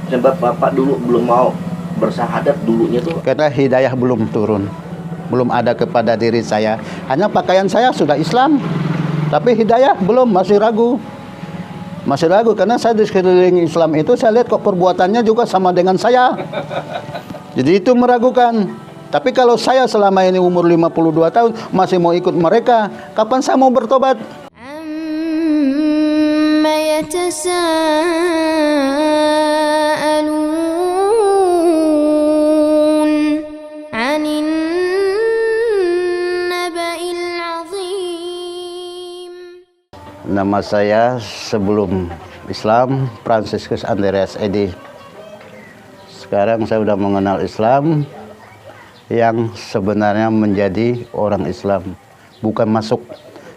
Sebab Bapak dulu belum mau bersahadat dulunya tuh? Karena hidayah belum turun, belum ada kepada diri saya. Hanya pakaian saya sudah Islam, tapi hidayah belum, masih ragu. Masih ragu karena saya di sekeliling Islam itu saya lihat kok perbuatannya juga sama dengan saya. Jadi itu meragukan. Tapi kalau saya selama ini umur 52 tahun masih mau ikut mereka, kapan saya mau bertobat? عما يتساءلون عن النبأ العظيم. Nama saya sebelum Islam Franciscus Andreas Edi. Sekarang saya sudah mengenal Islam yang sebenarnya menjadi orang Islam, bukan masuk.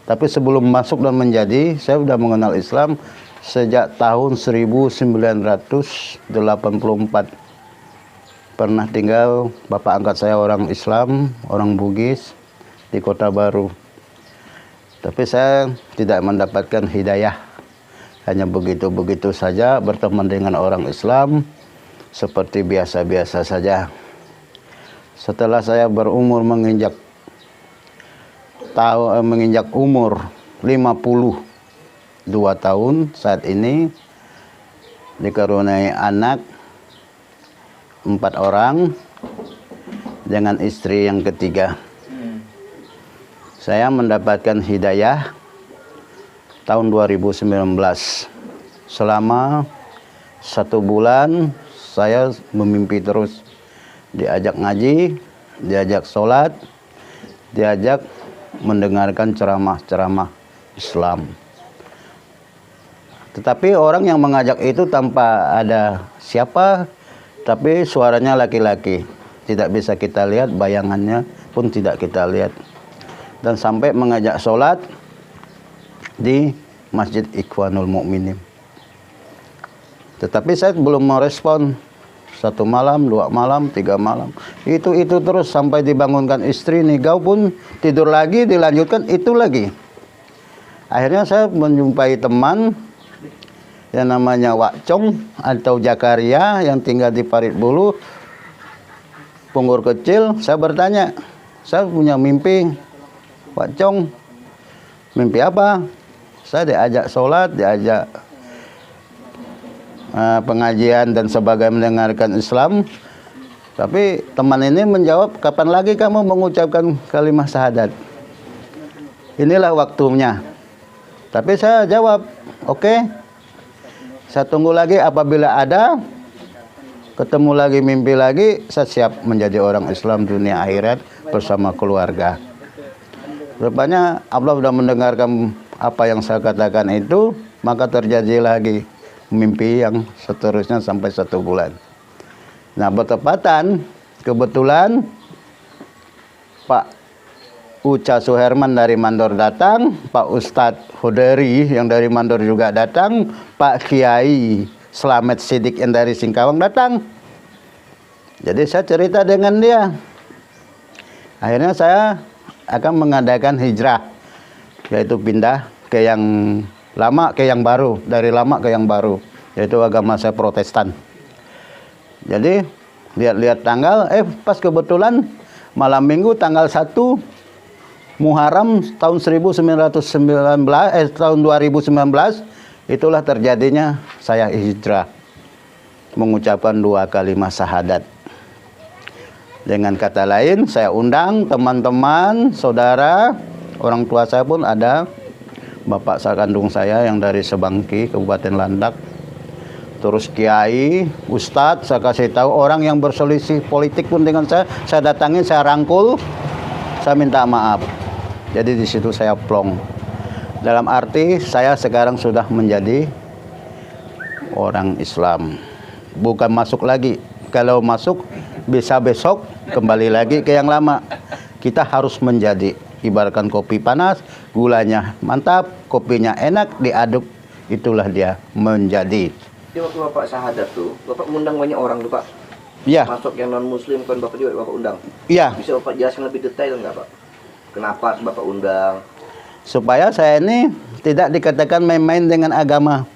Tapi sebelum masuk dan menjadi, saya sudah mengenal Islam sejak tahun 1984. Pernah tinggal, bapak angkat saya orang Islam, orang Bugis di Kota Baru. Tapi saya tidak mendapatkan hidayah. Hanya begitu-begitu saja berteman dengan orang Islam seperti biasa-biasa saja. Setelah saya berumur menginjak umur 52 tahun, saat ini dikaruniai anak 4 orang dengan istri yang ketiga. Saya mendapatkan hidayah tahun 2019. Selama 1 bulan saya memimpi terus. Diajak ngaji, diajak sholat, diajak mendengarkan ceramah-ceramah Islam. Tetapi orang yang mengajak itu tanpa ada siapa, tapi suaranya laki-laki. Tidak bisa kita lihat, bayangannya pun tidak kita lihat. Dan sampai mengajak sholat di Masjid Ikhwanul Mukminin. Tetapi saya belum merespon. 1 malam, 2 malam, 3 malam. Itu terus sampai dibangunkan istri, Nigau pun tidur lagi, dilanjutkan itu lagi. Akhirnya saya menjumpai teman yang namanya Wak Chong atau Jakaria yang tinggal di Parit Bulu, Punggur Kecil. Saya bertanya, saya punya mimpi, Wak Chong, mimpi apa? Saya diajak sholat, diajak pengajian dan sebagainya, mendengarkan Islam. Tapi teman ini menjawab, kapan lagi kamu mengucapkan kalimat syahadat? Inilah waktunya. Tapi saya jawab, oke. Saya tunggu lagi, apabila ada ketemu lagi, mimpi lagi, saya siap menjadi orang Islam dunia akhirat bersama keluarga. Rupanya Allah sudah mendengarkan apa yang saya katakan itu, maka terjadi lagi mimpi yang seterusnya sampai 1 bulan. Nah, kebetulan Pak Uca Suherman dari Mandor datang, Pak Ustadz Hoderi yang dari Mandor juga datang, Pak Kiai Slamet Sidik yang dari Singkawang datang. Jadi saya cerita dengan dia. Akhirnya saya akan mengadakan hijrah, yaitu pindah ke yang lama ke yang baru, dari lama ke yang baru, yaitu agama saya Protestan. Jadi lihat-lihat tanggal, pas kebetulan malam minggu tanggal 1 Muharram tahun 2019, tahun 2019, itulah terjadinya saya hijrah, mengucapkan 2 kalimat syahadat. Dengan kata lain, saya undang teman-teman, saudara, orang tua saya pun ada. Bapak kandung saya yang dari Sebangki, Kabupaten Landak. Terus kiai, ustadz, saya kasih tahu, orang yang berselisih politik pun dengan saya datangin, saya rangkul, saya minta maaf. Jadi di situ saya plong. Dalam arti saya sekarang sudah menjadi orang Islam. Bukan masuk lagi. Kalau masuk bisa besok kembali lagi ke yang lama. Kita harus menjadi. Ibaratkan kopi panas, gulanya mantap, kopinya enak, diaduk, itulah dia menjadi. Di waktu Bapak syahadat tuh, Bapak mengundang banyak orang tuh Pak? Iya. Masuk yang non-muslim kan Bapak juga Bapak undang? Iya. Bisa Bapak jelaskan lebih detail nggak Pak? Kenapa Bapak undang? Supaya saya ini tidak dikatakan main-main dengan agama.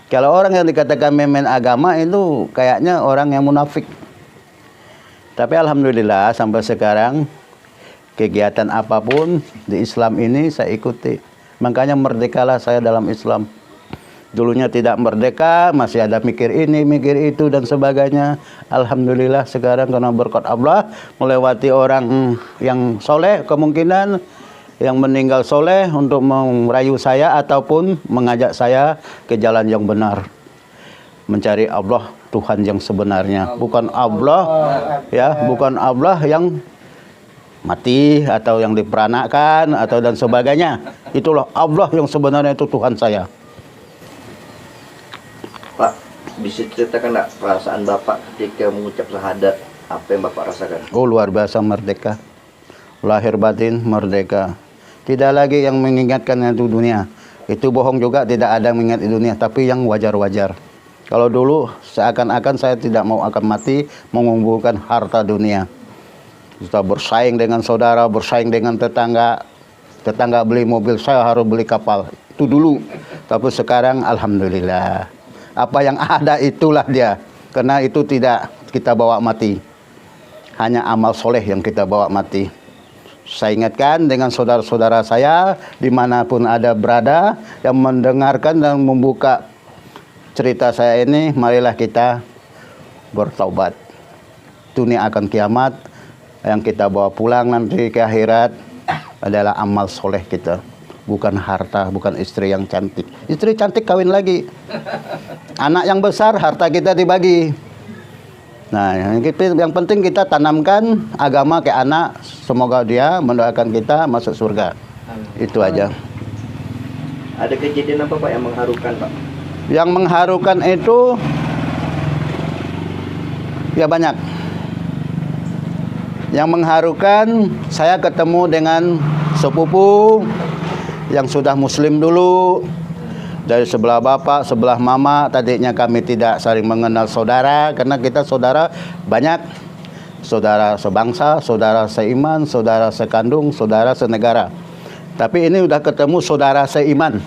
Kalau orang yang dikatakan memimpin agama itu kayaknya orang yang munafik. Tapi alhamdulillah sampai sekarang kegiatan apapun di Islam ini saya ikuti. Makanya merdekalah saya dalam Islam. Dulunya tidak merdeka, masih ada mikir ini, mikir itu dan sebagainya. Alhamdulillah sekarang karena berkat Allah melewati orang yang soleh kemungkinan yang meninggal soleh untuk merayu saya ataupun mengajak saya ke jalan yang benar, mencari Allah Tuhan yang sebenarnya, bukan Allah ya, bukan Allah yang mati atau yang diperanakan atau dan sebagainya. Itulah Allah yang sebenarnya, itu Tuhan saya. Pak, bisa ceritakan nggak perasaan Bapak ketika mengucap syahadat? Apa yang Bapak rasakan? Oh, luar biasa, merdeka. Lahir batin merdeka. Tidak lagi yang mengingatkan itu dunia. Itu bohong juga, tidak ada yang mengingat di dunia, tapi yang wajar-wajar. Kalau dulu seakan-akan saya tidak mau akan mati mengumpulkan harta dunia. Kita bersaing dengan saudara, bersaing dengan tetangga. Tetangga beli mobil, saya harus beli kapal. Itu dulu. Tapi sekarang alhamdulillah. Apa yang ada itulah dia. Karena itu tidak kita bawa mati. Hanya amal soleh yang kita bawa mati. Saya ingatkan dengan saudara-saudara saya dimanapun ada berada yang mendengarkan dan membuka cerita saya ini, marilah kita bertaubat. Dunia akan kiamat, yang kita bawa pulang nanti ke akhirat adalah amal soleh kita, bukan harta, bukan istri yang cantik. Istri cantik kawin lagi, anak yang besar harta kita dibagi. Nah, yang penting kita tanamkan agama ke anak, semoga dia mendoakan kita masuk surga. Itu aja. Ada kejadian apa Pak yang mengharukan Pak? Yang mengharukan itu ya banyak. Yang mengharukan, saya ketemu dengan sepupu yang sudah muslim dulu. Dari sebelah bapak, sebelah mama, tadinya kami tidak saling mengenal saudara, karena kita saudara banyak. Saudara sebangsa, saudara seiman, saudara sekandung, saudara senegara. Tapi ini udah ketemu saudara seiman,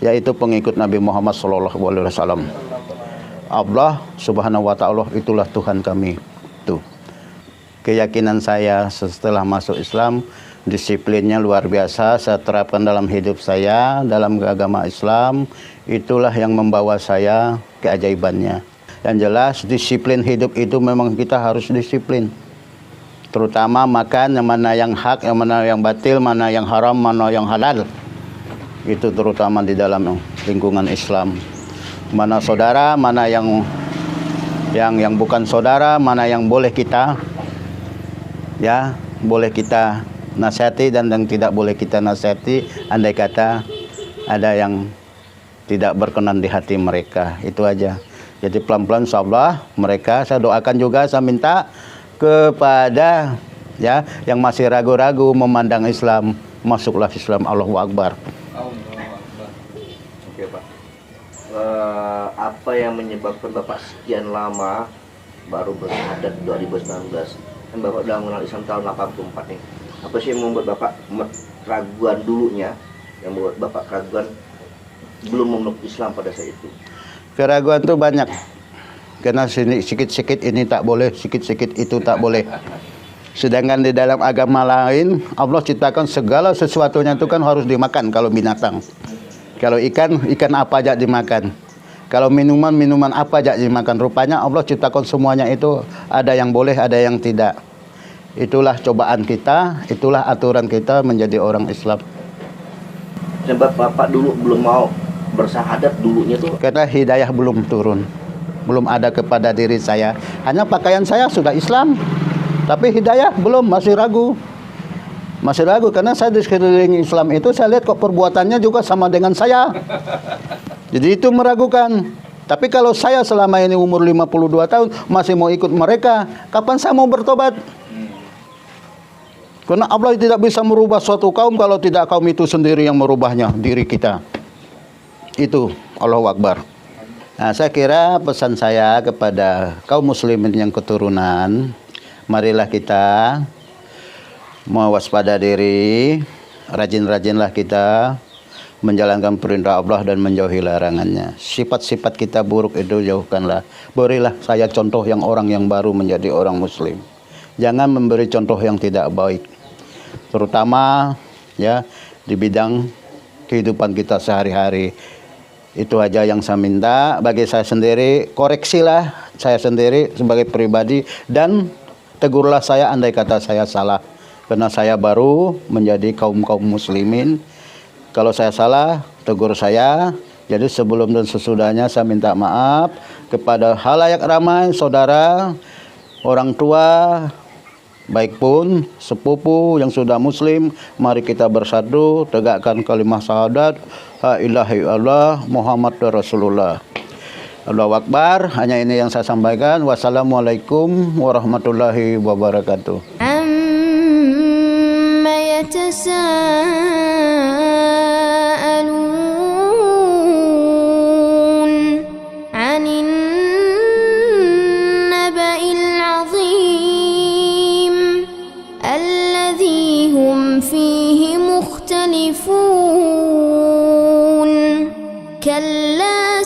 yaitu pengikut Nabi Muhammad SAW. Allah Subhanahu wa Ta'ala itulah Tuhan kami. Tuh. Keyakinan saya setelah masuk Islam, disiplinnya luar biasa saya terapkan dalam hidup saya, dalam agama Islam. Itulah yang membawa saya keajaibannya. Yang jelas disiplin hidup itu memang kita harus disiplin. Terutama makan, yang mana yang hak, yang mana yang batil, mana yang haram, mana yang halal. Itu terutama di dalam lingkungan Islam. Mana saudara, mana yang bukan saudara, mana yang boleh kita boleh kita nasihati dan yang tidak boleh kita nasihati, andai kata ada yang tidak berkenan di hati mereka. Itu aja. Jadi pelan-pelan insyaallah mereka saya doakan juga, saya minta kepada yang masih ragu-ragu memandang Islam, masuklah Islam. Allahu Akbar. Oke Pak. Apa yang menyebabkan Bapak sekian lama baru bersyahadat 2019? Kan Bapak udah mengenal Islam tahun 84 nih. Apa sih yang membuat Bapak keraguan dulunya, yang membuat Bapak keraguan belum memeluk Islam pada saat itu? Keraguan itu banyak. Karena sikit-sikit ini tak boleh, sikit-sikit itu tak boleh. Sedangkan di dalam agama lain, Allah ciptakan segala sesuatunya itu kan harus dimakan kalau binatang. Kalau ikan apa aja dimakan. Kalau minuman apa aja dimakan. Rupanya Allah ciptakan semuanya itu ada yang boleh, ada yang tidak. Itulah cobaan kita, itulah aturan kita menjadi orang Islam. Sebab Bapak dulu belum mau bersyahadat dulunya tuh Karena hidayah belum turun, belum ada kepada diri saya. Hanya pakaian saya sudah Islam, tapi hidayah belum, masih ragu. Masih ragu karena saya di sekeliling Islam itu saya lihat kok perbuatannya juga sama dengan saya. Jadi itu meragukan. Tapi kalau saya selama ini umur 52 tahun masih mau ikut mereka, kapan saya mau bertobat? Karena Allah tidak bisa merubah suatu kaum kalau tidak kaum itu sendiri yang merubahnya, diri kita. Itu Allahu Akbar. Nah, saya kira pesan saya kepada kaum muslimin yang keturunan, marilah kita mewaspada diri, rajin-rajinlah kita menjalankan perintah Allah dan menjauhi larangannya. Sifat-sifat kita buruk itu jauhkanlah. Berilah saya contoh yang orang yang baru menjadi orang muslim. Jangan memberi contoh yang tidak baik. Terutama ya di bidang kehidupan kita sehari-hari. Itu aja yang saya minta. Bagi saya sendiri, koreksilah saya sendiri sebagai pribadi dan tegurlah saya andai kata saya salah. Karena saya baru menjadi kaum muslimin. Kalau saya salah, tegur saya. Jadi sebelum dan sesudahnya saya minta maaf kepada halayak ramai, saudara, orang tua, baik pun sepupu yang sudah muslim. Mari kita bersatu tegakkan kalimat syahadat la ilaha illallah Muhammad Rasulullah. Allahu Akbar. Hanya ini yang saya sampaikan. Wassalamualaikum warahmatullahi wabarakatuh. عما يتساءلون عن النبأ العظيم الذي هم فيه مختلفون كلا